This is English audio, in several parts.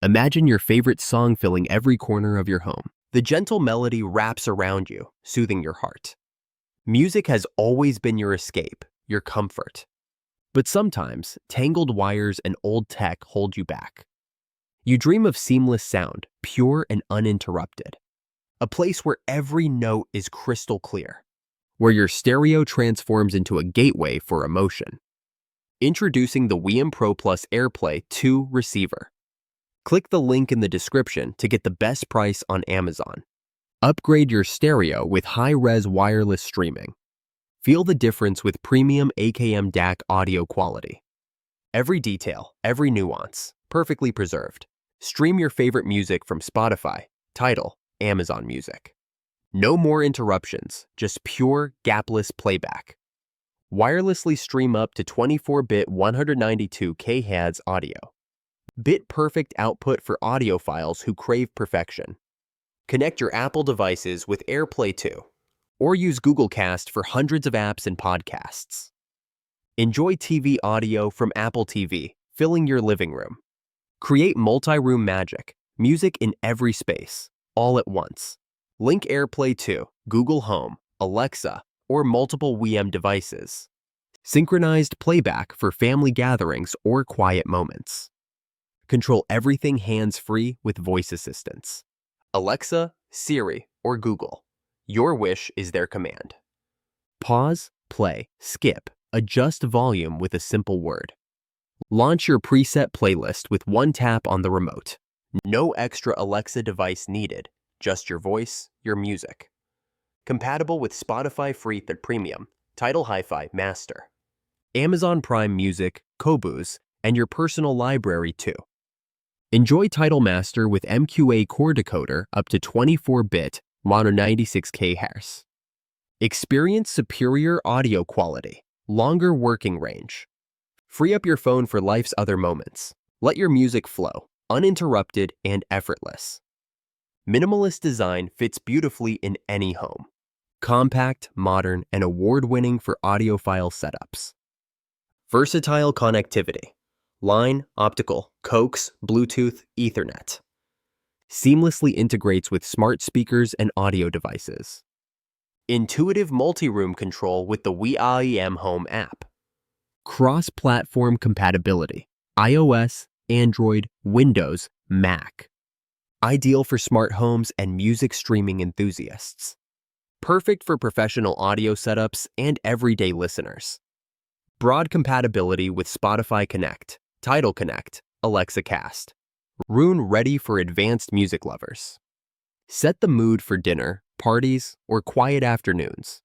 Imagine your favorite song filling every corner of your home. The gentle melody wraps around you, soothing your heart. Music has always been your escape, your comfort. But sometimes, tangled wires and old tech hold you back. You dream of seamless sound, pure and uninterrupted. A place where every note is crystal clear. Where your stereo transforms into a gateway for emotion. Introducing the WiiM Pro Plus AirPlay 2 receiver. Click the link in the description to get the best price on Amazon. Upgrade your stereo with high-res wireless streaming. Feel the difference with premium AKM DAC audio quality. Every detail, every nuance, perfectly preserved. Stream your favorite music from Spotify, Tidal, Amazon Music. No more interruptions, just pure, gapless playback. Wirelessly stream up to 24-bit 192 kHz audio. Bit-perfect output for audiophiles who crave perfection. Connect your Apple devices with AirPlay 2, or use Google Cast for hundreds of apps and podcasts. Enjoy TV audio from Apple TV, filling your living room. Create multi-room magic, music in every space, all at once. Link AirPlay 2, Google Home, Alexa, or multiple WiiM devices. Synchronized playback for family gatherings or quiet moments. Control everything hands-free with voice assistants. Alexa, Siri, or Google. Your wish is their command. Pause, play, skip, adjust volume with a simple word. Launch your preset playlist with one tap on the remote. No extra Alexa device needed, just your voice, your music. Compatible with Spotify Free Premium, Tidal Hi-Fi Master, Amazon Prime Music, Qobuz, and your personal library too. Enjoy Tidal Master with MQA core decoder up to 24-bit, mono 96 kHz. Experience superior audio quality, longer working range. Free up your phone for life's other moments. Let your music flow, uninterrupted and effortless. Minimalist design fits beautifully in any home. Compact, modern, and award-winning for audiophile setups. Versatile connectivity. Line, optical, coax, Bluetooth, Ethernet. Seamlessly integrates with smart speakers and audio devices. Intuitive multi-room control with the WiiM Home app. Cross-platform compatibility. iOS, Android, Windows, Mac. Ideal for smart homes and music streaming enthusiasts. Perfect for professional audio setups and everyday listeners. Broad compatibility with Spotify Connect, Tidal Connect, Alexa Cast. Room ready for advanced music lovers. Set the mood for dinner, parties, or quiet afternoons.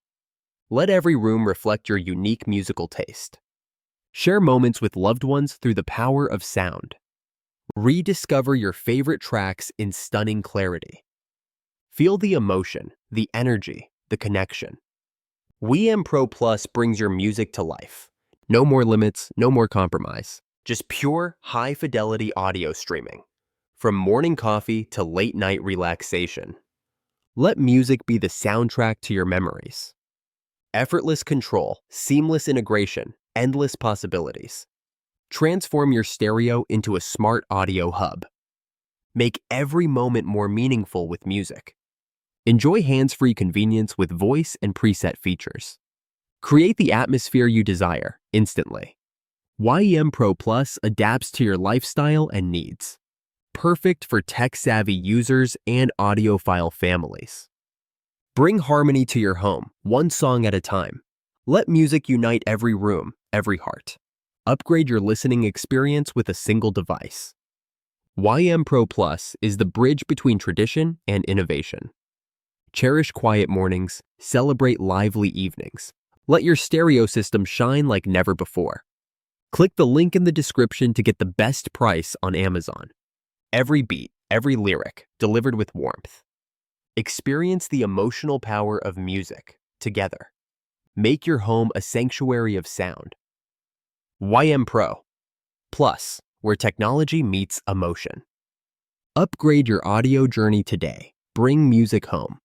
Let every room reflect your unique musical taste. Share moments with loved ones through the power of sound. Rediscover your favorite tracks in stunning clarity. Feel the emotion, the energy, the connection. WiiM Pro Plus brings your music to life. No more limits, no more compromise. Just pure, high-fidelity audio streaming. From morning coffee to late-night relaxation. Let music be the soundtrack to your memories. Effortless control, seamless integration, endless possibilities. Transform your stereo into a smart audio hub. Make every moment more meaningful with music. Enjoy hands-free convenience with voice and preset features. Create the atmosphere you desire instantly. WiiM Pro Plus adapts to your lifestyle and needs. Perfect for tech-savvy users and audiophile families. Bring harmony to your home, one song at a time. Let music unite every room, every heart. Upgrade your listening experience with a single device. WiiM Pro Plus is the bridge between tradition and innovation. Cherish quiet mornings, celebrate lively evenings. Let your stereo system shine like never before. Click the link in the description to get the best price on Amazon. Every beat, every lyric, delivered with warmth. Experience the emotional power of music together. Make your home a sanctuary of sound. WiiM Pro Plus, where technology meets emotion. Upgrade your audio journey today. Bring music home.